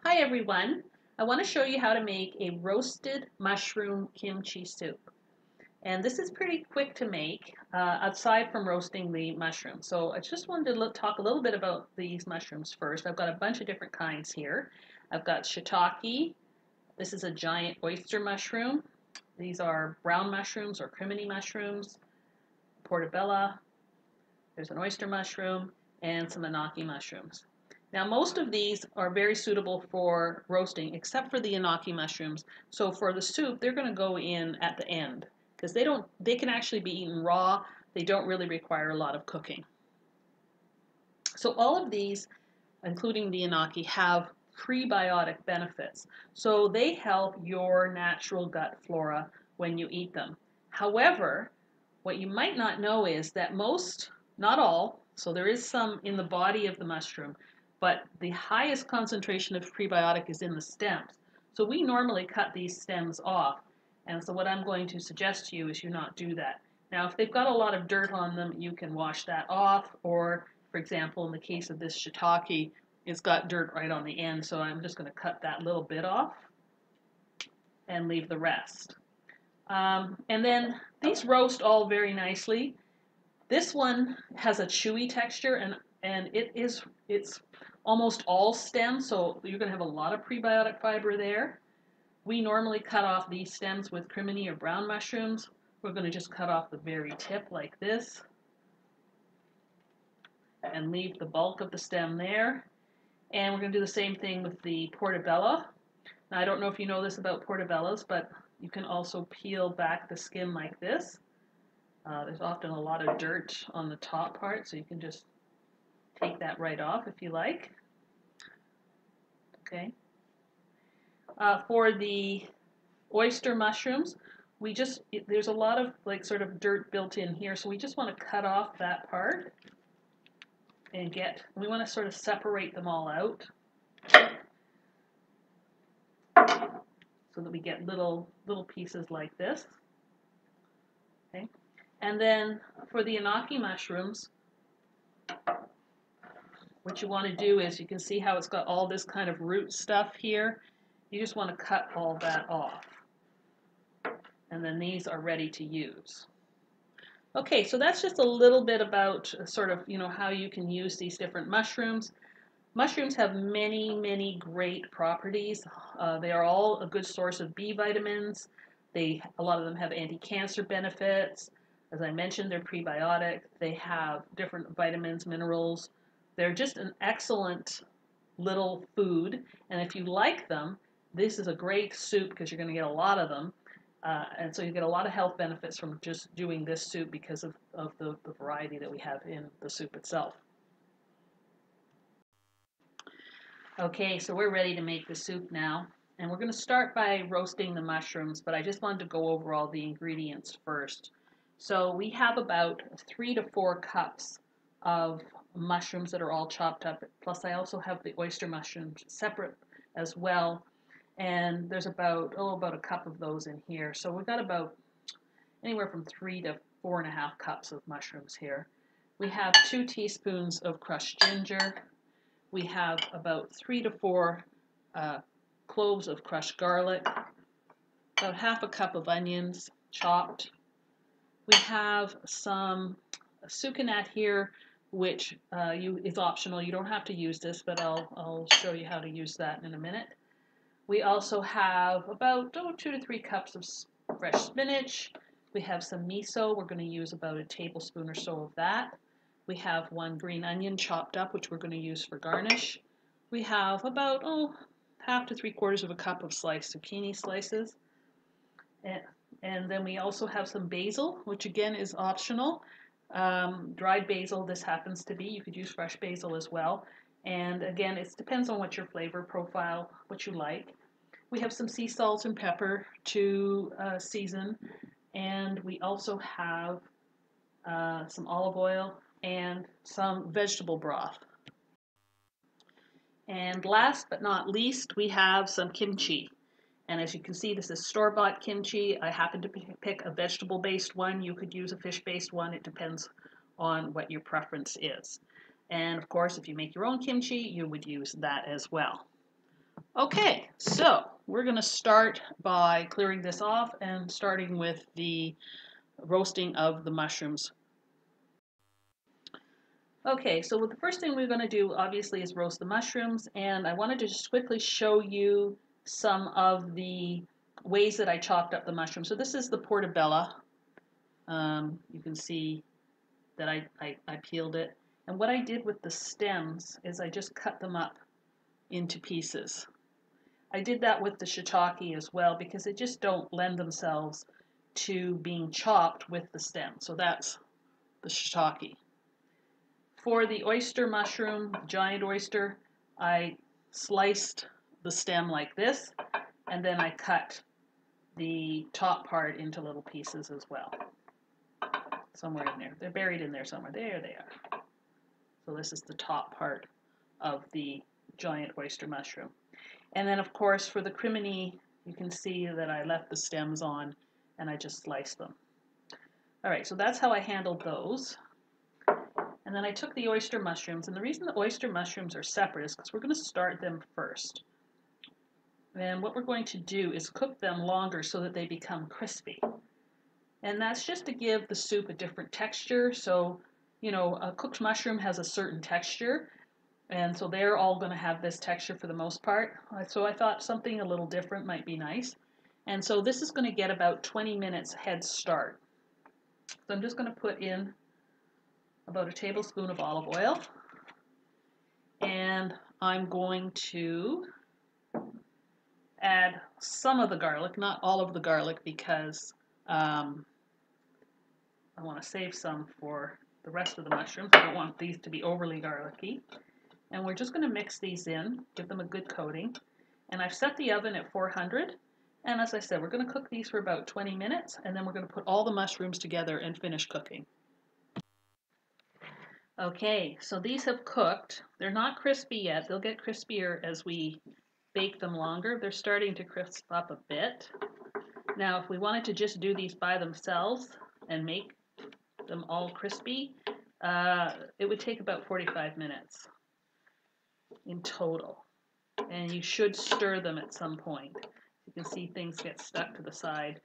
Hi everyone. I want to show you how to make a roasted mushroom kimchi soup. And this is pretty quick to make, aside from roasting the mushrooms. So I just wanted to talk a little bit about these mushrooms first. I've got a bunch of different kinds here. I've got shiitake. This is a giant oyster mushroom. These are brown mushrooms or crimini mushrooms, portobello. There's an oyster mushroom and some inaki mushrooms. Now, most of these are very suitable for roasting, except for the inaki mushrooms. So for the soup, they're going to go in at the end because they can actually be eaten raw. They don't really require a lot of cooking. So all of these, including the inaki, have prebiotic benefits. So they help your natural gut flora when you eat them. However, what you might not know is that most, not all, so there is some in the body of the mushroom, but the highest concentration of prebiotic is in the stems. So we normally cut these stems off. And so what I'm going to suggest to you is you not do that. Now, if they've got a lot of dirt on them, you can wash that off. Or, for example, in the case of this shiitake, it's got dirt right on the end. So I'm just going to cut that little bit off and leave the rest. And then these roast all very nicely. This one has a chewy texture, and it's almost all stem, so you're going to have a lot of prebiotic fiber there. We normally cut off these stems with crimini or brown mushrooms. We're going to just cut off the very tip like this and leave the bulk of the stem there. And we're going to do the same thing with the portobello. Now, I don't know if you know this about portobellos, but you can also peel back the skin like this. There's often a lot of dirt on the top part, so you can just take that right off if you like. Okay. For the oyster mushrooms, there's a lot of sort of dirt built in here, so we just want to cut off that part and we want to sort of separate them all out so that we get little pieces like this. Okay. And then for the inaki mushrooms, what you want to do is, you can see how it's got all this kind of root stuff here. You just want to cut all that off. And then these are ready to use. Okay, so that's just a little bit about sort of, how you can use these different mushrooms. Mushrooms have many, many great properties. They are all a good source of B vitamins. A lot of them have anti-cancer benefits. As I mentioned, they're prebiotic. They have different vitamins, minerals. They're just an excellent little food. And if you like them, this is a great soup because you're going to get a lot of them. And so you get a lot of health benefits from just doing this soup because of the variety that we have in the soup itself. Okay, so we're ready to make the soup now. And we're going to start by roasting the mushrooms, but I just wanted to go over all the ingredients first. So we have about 3 to 4 cups of mushrooms that are all chopped up. Plus I also have the oyster mushrooms separate as well. And there's about a cup of those in here. So we've got about anywhere from 3 to 4.5 cups of mushrooms here. We have 2 teaspoons of crushed ginger. We have about 3 to 4 cloves of crushed garlic, about half a cup of onions chopped. We have some sucanat here, which is optional. You don't have to use this, but I'll show you how to use that in a minute. We also have about 2 to 3 cups of fresh spinach. We have some miso. We're going to use about a tablespoon or so of that. We have 1 green onion chopped up, which we're going to use for garnish. We have about half to 3/4 of a cup of sliced zucchini slices. And then we also have some basil, which again is optional. Dried basil, this happens to be. You could use fresh basil as well. And again, it depends on what your flavor profile, what you like. We have some sea salt and pepper to season. And we also have some olive oil and some vegetable broth. And last but not least, we have some kimchi. And as you can see, this is store-bought kimchi. I happen to pick a vegetable-based one. You could use a fish-based one. It depends on what your preference is. And of course, if you make your own kimchi, you would use that as well. Okay, so we're going to start by clearing this off and starting with the roasting of the mushrooms. Okay, so the first thing we're going to do obviously is roast the mushrooms, and I wanted to just quickly show you some of the ways that I chopped up the mushrooms. So this is the portobello. You can see that I peeled it. And what I did with the stems is I just cut them up into pieces. I did that with the shiitake as well because they just don't lend themselves to being chopped with the stem. So that's the shiitake. For the oyster mushroom, giant oyster, I sliced the stem like this, and then I cut the top part into little pieces as well. Somewhere in there. They're buried in there somewhere. There they are. So this is the top part of the giant oyster mushroom. And then of course for the crimini, you can see that I left the stems on and I just sliced them. All right, so that's how I handled those. And then I took the oyster mushrooms, and the reason the oyster mushrooms are separate is because we're going to start them first. And what we're going to do is cook them longer so that they become crispy. And that's just to give the soup a different texture. So, you know, a cooked mushroom has a certain texture, and so they're all going to have this texture for the most part. So I thought something a little different might be nice. And so this is going to get about 20 minutes head start. So I'm just going to put in about a tablespoon of olive oil. And I'm going to add some of the garlic, not all of the garlic, because I want to save some for the rest of the mushrooms. I don't want these to be overly garlicky. And we're just going to mix these in, give them a good coating. And I've set the oven at 400. And as I said, we're going to cook these for about 20 minutes, and then we're going to put all the mushrooms together and finish cooking. Okay, so these have cooked. They're not crispy yet. They'll get crispier as we bake them longer. They're starting to crisp up a bit. Now, if we wanted to just do these by themselves and make them all crispy, it would take about 45 minutes in total. And you should stir them at some point. You can see things get stuck to the side.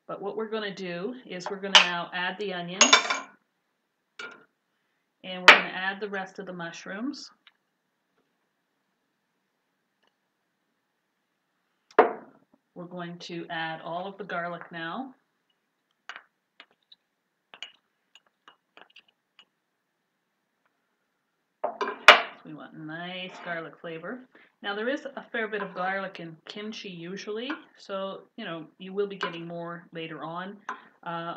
But what we're going to do is we're going to now add the onions, and we're going to add the rest of the mushrooms. We're going to add all of the garlic now. We want nice garlic flavor. Now there is a fair bit of garlic in kimchi usually, so you know you will be getting more later on.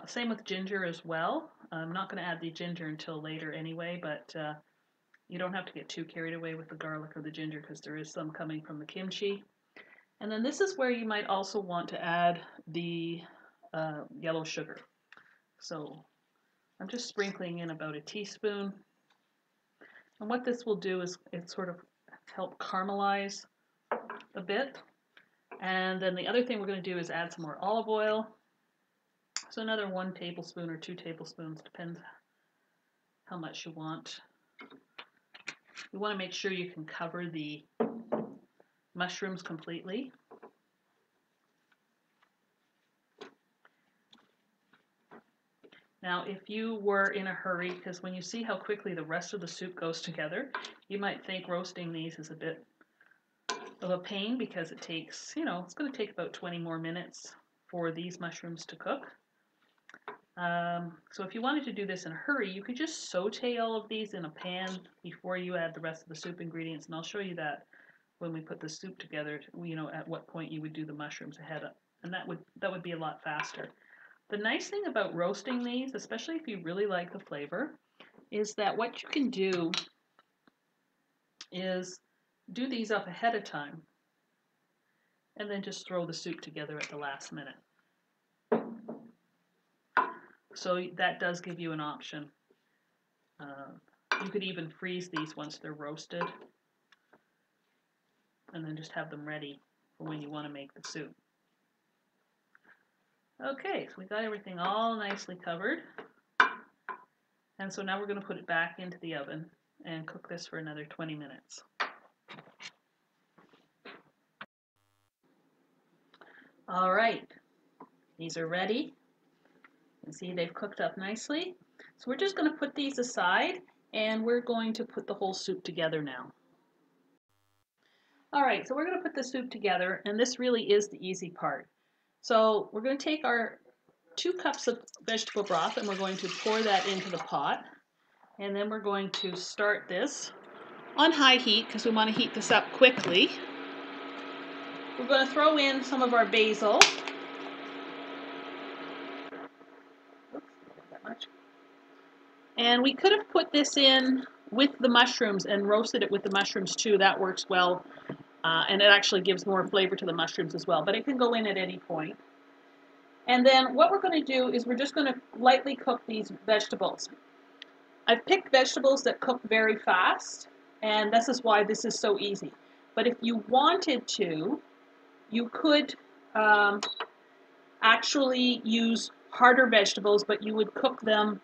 Same with ginger as well. I'm not going to add the ginger until later anyway, but you don't have to get too carried away with the garlic or the ginger because there is some coming from the kimchi. And then this is where you might also want to add the yellow sugar. So I'm just sprinkling in about a teaspoon. And what this will do is it sort of help caramelize a bit. And then the other thing we're going to do is add some more olive oil. So another 1 tablespoon or 2 tablespoons, depends how much you want. You want to make sure you can cover the mushrooms completely. Now, if you were in a hurry, because when you see how quickly the rest of the soup goes together, you might think roasting these is a bit of a pain because it takes, you know, it's going to take about 20 more minutes for these mushrooms to cook. So if you wanted to do this in a hurry, you could just saute all of these in a pan before you add the rest of the soup ingredients, and I'll show you that when we put the soup together, you know, at what point you would do the mushrooms ahead of, and that would be a lot faster. The nice thing about roasting these, especially if you really like the flavor, is that what you can do is do these up ahead of time and then just throw the soup together at the last minute. So that does give you an option. You could even freeze these once they're roasted and then just have them ready for when you want to make the soup. Okay, so we got everything all nicely covered. And so now we're going to put it back into the oven and cook this for another 20 minutes. All right, these are ready. You can see they've cooked up nicely. So we're just going to put these aside and we're going to put the whole soup together now. All right, so we're going to put the soup together, and this really is the easy part. So we're going to take our 2 cups of vegetable broth and we're going to pour that into the pot. And then we're going to start this on high heat because we want to heat this up quickly. We're going to throw in some of our basil. Oops, not that much. And we could have put this in with the mushrooms and roasted it with the mushrooms too. That works well. And it actually gives more flavor to the mushrooms as well. But it can go in at any point. And then what we're going to do is we're just going to lightly cook these vegetables. I've picked vegetables that cook very fast, and this is why this is so easy. But if you wanted to, you could actually use harder vegetables, but you would cook them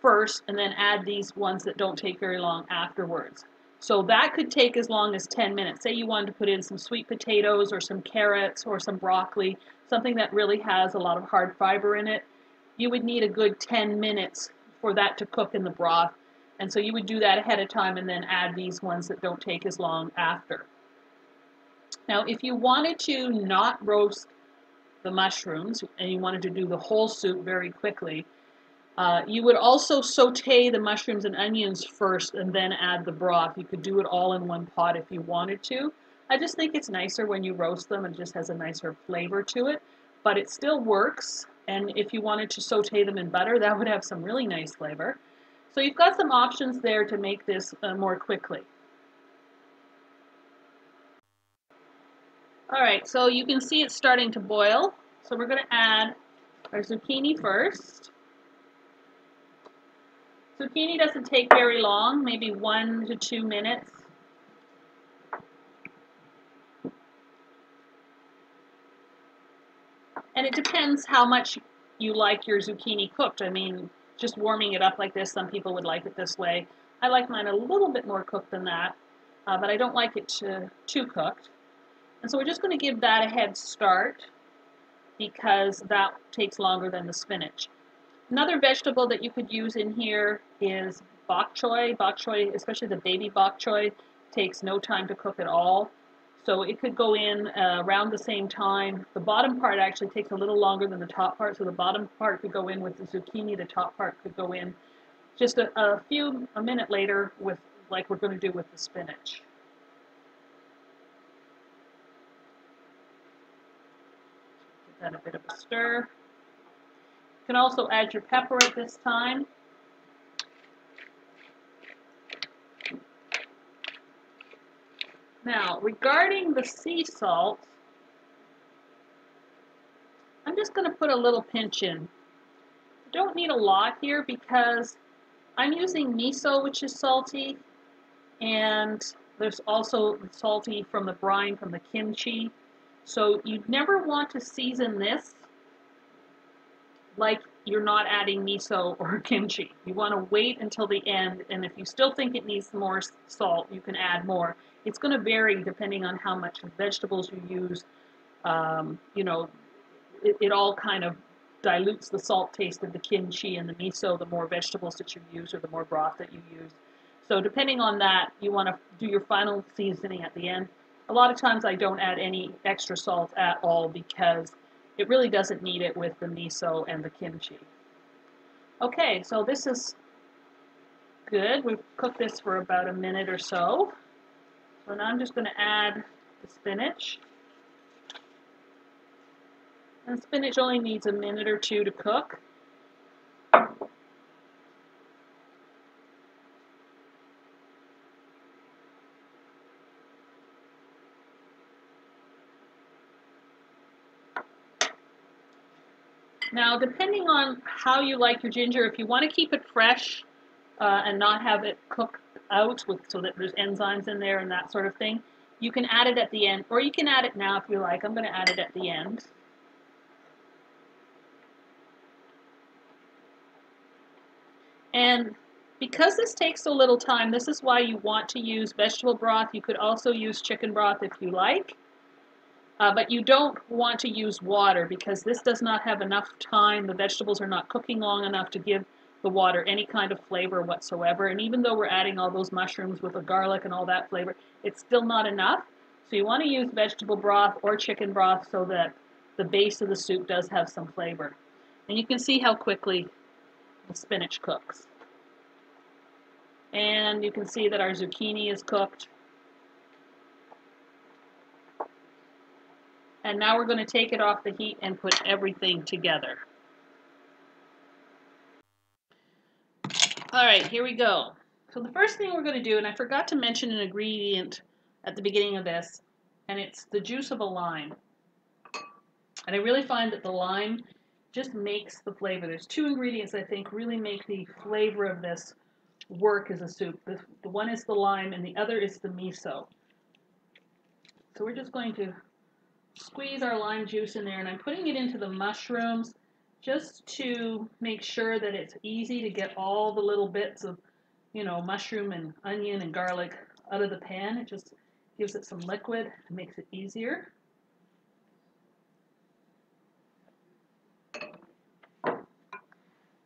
first and then add these ones that don't take very long afterwards. So that could take as long as 10 minutes. Say you wanted to put in some sweet potatoes or some carrots or some broccoli, something that really has a lot of hard fiber in it. You would need a good 10 minutes for that to cook in the broth. And so you would do that ahead of time and then add these ones that don't take as long after. Now, if you wanted to not roast the mushrooms and you wanted to do the whole soup very quickly, you would also saute the mushrooms and onions first and then add the broth. You could do it all in one pot if you wanted to. I just think it's nicer when you roast them. It just has a nicer flavor to it, but it still works. And if you wanted to saute them in butter, that would have some really nice flavor. So you've got some options there to make this more quickly. All right, so you can see it's starting to boil. So we're going to add our zucchini first. Zucchini doesn't take very long, maybe 1 to 2 minutes. And it depends how much you like your zucchini cooked. I mean, just warming it up like this, some people would like it this way. I like mine a little bit more cooked than that, but I don't like it too cooked. And so we're just going to give that a head start because that takes longer than the spinach. Another vegetable that you could use in here is bok choy. Bok choy, especially the baby bok choy, takes no time to cook at all. So it could go in around the same time. The bottom part actually takes a little longer than the top part. So the bottom part could go in with the zucchini. The top part could go in just a minute later with, like we're going to do with the spinach. Give that a bit of a stir. You can also add your pepper at this time. Now, regarding the sea salt, I'm just going to put a little pinch in. You don't need a lot here because I'm using miso, which is salty, and there's also salty from the brine from the kimchi. So you never want to season this like you're not adding miso or kimchi. You want to wait until the end, and if you still think it needs more salt, you can add more. It's going to vary depending on how much vegetables you use. You know, it all kind of dilutes the salt taste of the kimchi and the miso, the more vegetables that you use or the more broth that you use. So depending on that, you want to do your final seasoning at the end. A lot of times I don't add any extra salt at all because it really doesn't need it with the miso and the kimchi. Okay, so this is good. We've cooked this for about a minute or so. So now I'm just going to add the spinach. And spinach only needs a minute or two to cook. Now, depending on how you like your ginger, if you want to keep it fresh and not have it cooked out so that there's enzymes in there and that sort of thing, you can add it at the end, or you can add it now if you like. I'm going to add it at the end. And because this takes so little time, this is why you want to use vegetable broth. You could also use chicken broth if you like. But you don't want to use water because this does not have enough time. The vegetables are not cooking long enough to give the water any kind of flavor whatsoever. And even though we're adding all those mushrooms with the garlic and all that flavor, it's still not enough. So you want to use vegetable broth or chicken broth so that the base of the soup does have some flavor. And you can see how quickly the spinach cooks. And you can see that our zucchini is cooked. And now we're going to take it off the heat and put everything together. All right, here we go. So the first thing we're going to do, and I forgot to mention an ingredient at the beginning of this, and it's the juice of a lime. And I really find that the lime just makes the flavor. There's two ingredients I think really make the flavor of this work as a soup. The one is the lime and the other is the miso. So we're just going to squeeze our lime juice in there, and I'm putting it into the mushrooms just to make sure that it's easy to get all the little bits of, you know, mushroom and onion and garlic out of the pan. It just gives it some liquid and makes it easier.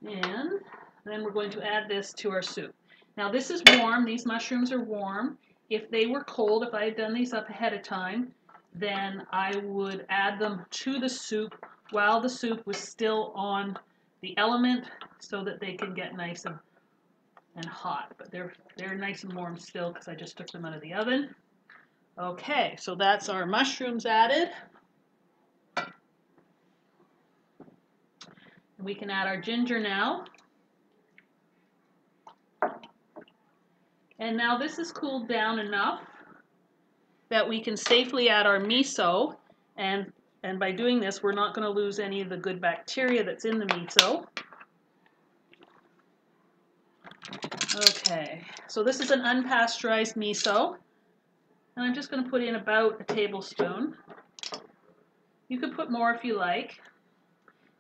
And then we're going to add this to our soup. Now this is warm, these mushrooms are warm. If they were cold, if I had done these up ahead of time, then I would add them to the soup while the soup was still on the element so that they can get nice and hot. But they're nice and warm still because I just took them out of the oven. Okay, so that's our mushrooms added. We can add our ginger now. And now this is cooled down enough that we can safely add our miso, and by doing this we're not going to lose any of the good bacteria that's in the miso. Okay, so this is an unpasteurized miso, and I'm just going to put in about a tablespoon. You could put more if you like.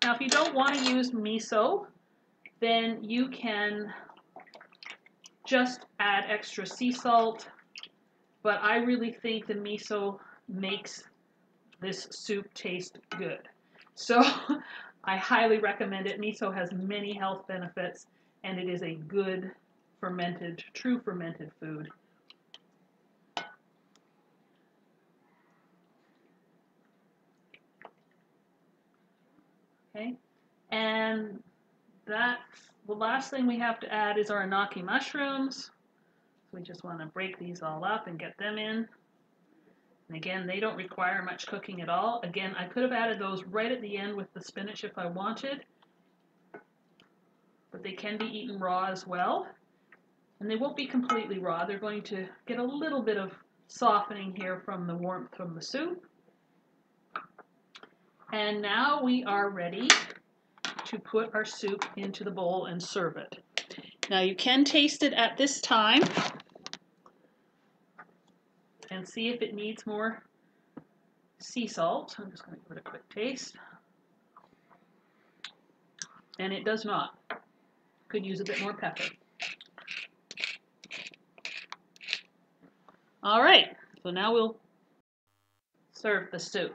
Now if you don't want to use miso, then you can just add extra sea salt, but I really think the miso makes this soup taste good. So I highly recommend it. Miso has many health benefits, and it is a good fermented, true fermented food. Okay, and that's the last thing we have to add is our anaki mushrooms. So we just want to break these all up and get them in. And again, they don't require much cooking at all. Again, I could have added those right at the end with the spinach if I wanted, but they can be eaten raw as well. And they won't be completely raw. They're going to get a little bit of softening here from the warmth from the soup. And now we are ready to put our soup into the bowl and serve it. Now you can taste it at this time and see if it needs more sea salt. I'm just going to give it a quick taste. And it does not. Could use a bit more pepper. All right, so now we'll serve the soup.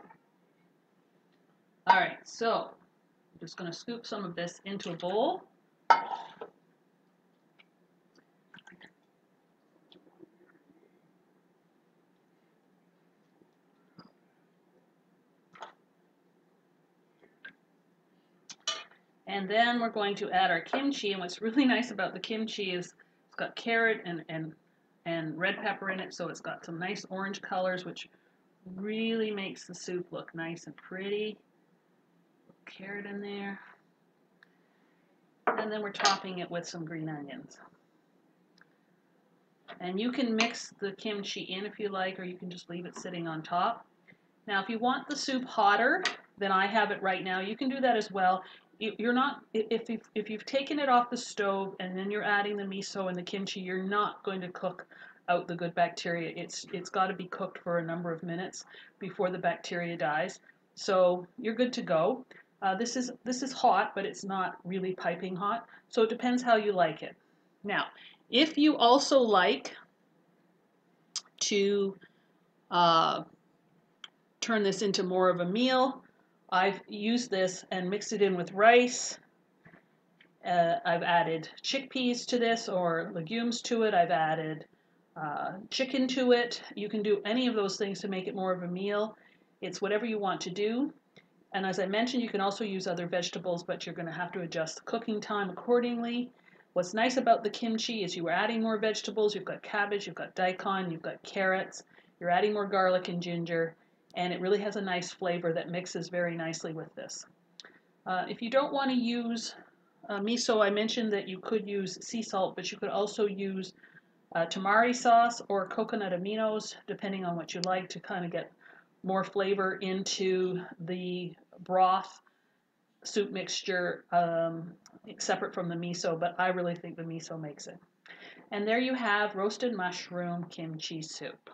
All right, so I'm just going to scoop some of this into a bowl. And then we're going to add our kimchi, and what's really nice about the kimchi is it's got carrot and red pepper in it, so it's got some nice orange colors, which really makes the soup look nice and pretty. Carrot in there. And then we're topping it with some green onions. And you can mix the kimchi in if you like, or you can just leave it sitting on top. Now, if you want the soup hotter than I have it right now, you can do that as well. You're not, if you've taken it off the stove and then you're adding the miso and the kimchi, you're not going to cook out the good bacteria. It's got to be cooked for a number of minutes before the bacteria dies. So you're good to go. This is hot, but it's not really piping hot. So it depends how you like it. Now, if you also like to turn this into more of a meal, I've used this and mixed it in with rice. I've added chickpeas to this or legumes to it. I've added chicken to it. You can do any of those things to make it more of a meal. It's whatever you want to do. And as I mentioned, you can also use other vegetables, but you're going to have to adjust the cooking time accordingly. What's nice about the kimchi is you are adding more vegetables. You've got cabbage, you've got daikon, you've got carrots. You're adding more garlic and ginger, and it really has a nice flavor that mixes very nicely with this. If you don't want to use miso, I mentioned that you could use sea salt, but you could also use tamari sauce or coconut aminos, depending on what you like, to kind of get more flavor into the broth soup mixture, separate from the miso, but I really think the miso makes it. And there you have roasted mushroom kimchi soup.